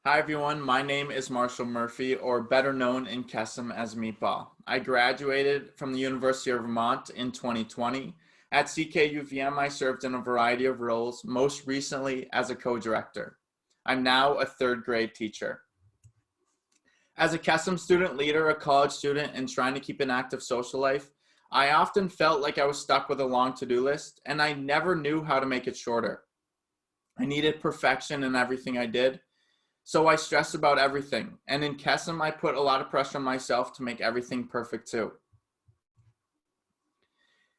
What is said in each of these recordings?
Hi everyone, my name is Marshall Murphy, or better known in Kesem as Meatball. I graduated from the University of Vermont in 2020. At CKUVM, I served in a variety of roles, most recently as a co-director. I'm now a third grade teacher. As a Kesem student leader, a college student, and trying to keep an active social life, I often felt like I was stuck with a long to-do list, and I never knew how to make it shorter. I needed perfection in everything I did. So I stress about everything. And in Kesem, I put a lot of pressure on myself to make everything perfect too.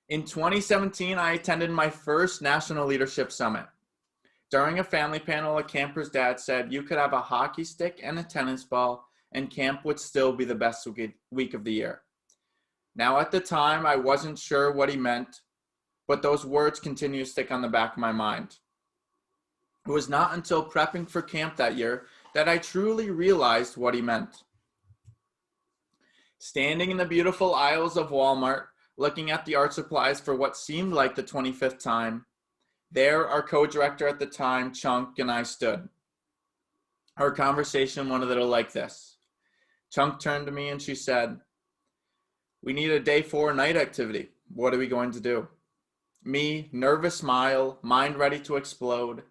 In 2017, I attended my first National Leadership Summit. During a family panel, a camper's dad said you could have a hockey stick and a tennis ball and camp would still be the best week of the year. Now at the time, I wasn't sure what he meant, but those words continue to stick on the back of my mind. It was not until prepping for camp that year that I truly realized what he meant. Standing in the beautiful aisles of Walmart, looking at the art supplies for what seemed like the 25th time, there our co-director at the time, Chunk, and I stood. Our conversation went a little like this. Chunk turned to me and she said, "We need a day 4 night activity. What are we going to do?" Me, nervous smile, mind ready to explode,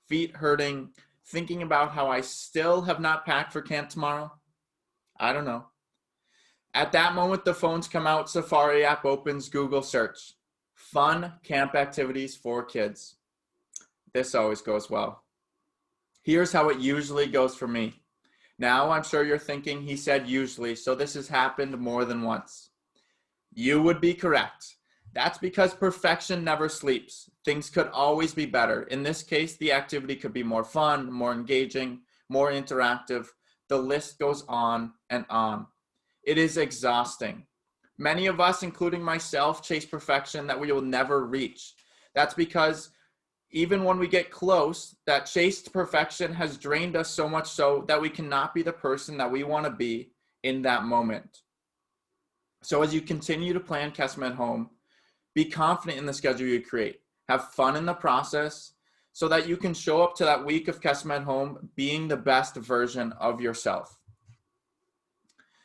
feet hurting, thinking about how I still have not packed for camp tomorrow. I don't know. At that moment, the phones come out, Safari app opens, Google search. Fun camp activities for kids. This always goes well. Here's how it usually goes for me. Now I'm sure you're thinking he said usually, so this has happened more than once. You would be correct. That's because perfection never sleeps. Things could always be better. In this case, the activity could be more fun, more engaging, more interactive. The list goes on and on. It is exhausting. Many of us, including myself, chase perfection that we will never reach. That's because even when we get close, that chased perfection has drained us so much so that we cannot be the person that we want to be in that moment. So as you continue to plan Kesem at home, be confident in the schedule you create. Have fun in the process so that you can show up to that week of Kesem at home being the best version of yourself.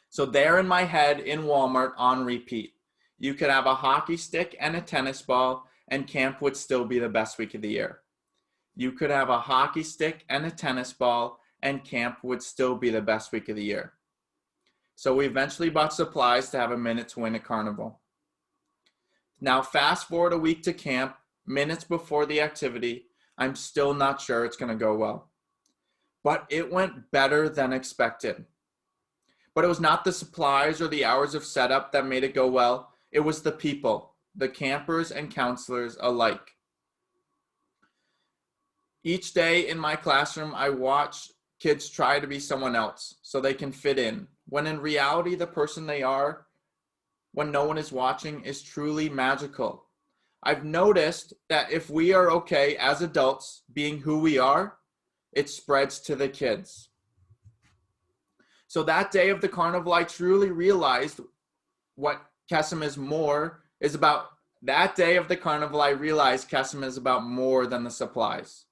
So there in my head in Walmart on repeat, you could have a hockey stick and a tennis ball and camp would still be the best week of the year. You could have a hockey stick and a tennis ball and camp would still be the best week of the year. So we eventually bought supplies to have a minute to win at Carnival. Now fast forward a week to camp, minutes before the activity, I'm still not sure it's going to go well. But it went better than expected. But it was not the supplies or the hours of setup that made it go well. It was the people, the campers and counselors alike. Each day in my classroom, I watch kids try to be someone else so they can fit in, when in reality, the person they are when no one is watching is truly magical. I've noticed that if we are okay as adults being who we are, it spreads to the kids. So that day of the carnival, I truly realized what Kesem is about. That day of the carnival, I realized Kesem is about more than the supplies.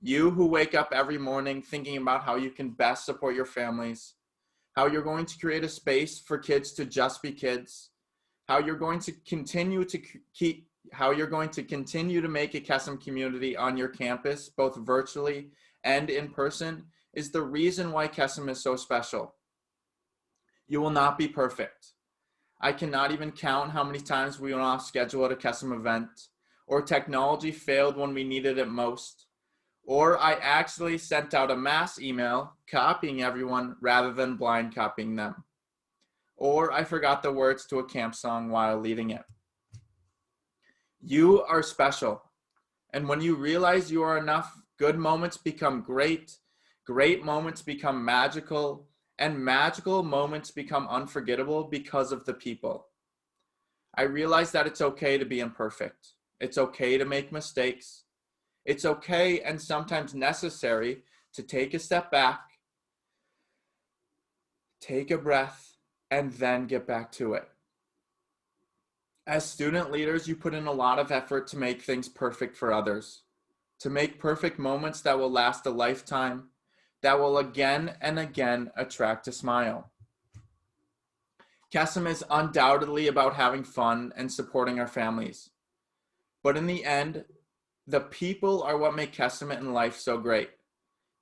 You who wake up every morning thinking about how you can best support your families, how you're going to create a space for kids to just be kids, how you're going to continue to make a Kesem community on your campus, both virtually and in person, is the reason why Kesem is so special. You will not be perfect. I cannot even count how many times we went off schedule at a Kesem event, or technology failed when we needed it most, or I actually sent out a mass email copying everyone rather than blind copying them. Or I forgot the words to a camp song while leading it. You are special. And when you realize you are enough, good moments become great, great moments become magical, and magical moments become unforgettable because of the people. I realize that it's okay to be imperfect. It's okay to make mistakes. It's okay and sometimes necessary to take a step back, take a breath, and then get back to it. As student leaders, you put in a lot of effort to make things perfect for others, to make perfect moments that will last a lifetime, that will again and again attract a smile. Kesem is undoubtedly about having fun and supporting our families. But in the end, the people are what make Kesem in life so great.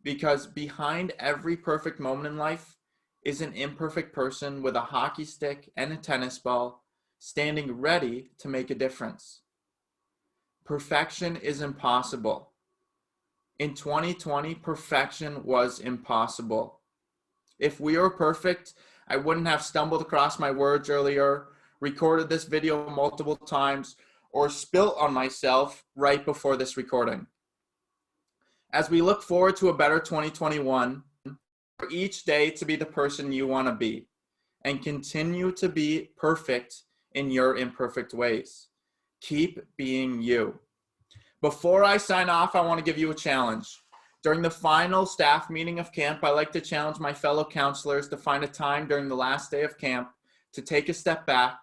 Because behind every perfect moment in life is an imperfect person with a hockey stick and a tennis ball standing ready to make a difference. Perfection is impossible. In 2020, perfection was impossible. If we were perfect, I wouldn't have stumbled across my words earlier, recorded this video multiple times, or spilt on myself right before this recording. As we look forward to a better 2021, for each day to be the person you want to be and continue to be perfect in your imperfect ways. Keep being you. Before I sign off, I want to give you a challenge. During the final staff meeting of camp, I like to challenge my fellow counselors to find a time during the last day of camp to take a step back,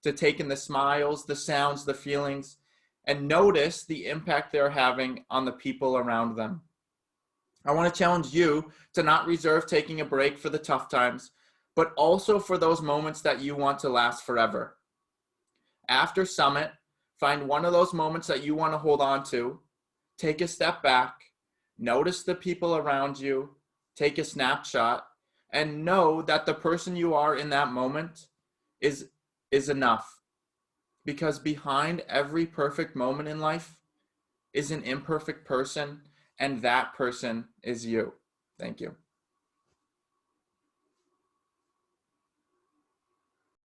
to take in the smiles, the sounds, the feelings, and notice the impact they're having on the people around them. I want to challenge you to not reserve taking a break for the tough times, but also for those moments that you want to last forever. After Summit, find one of those moments that you want to hold on to, take a step back, notice the people around you, take a snapshot, and know that the person you are in that moment is enough. Because behind every perfect moment in life is an imperfect person, and that person is you. Thank you.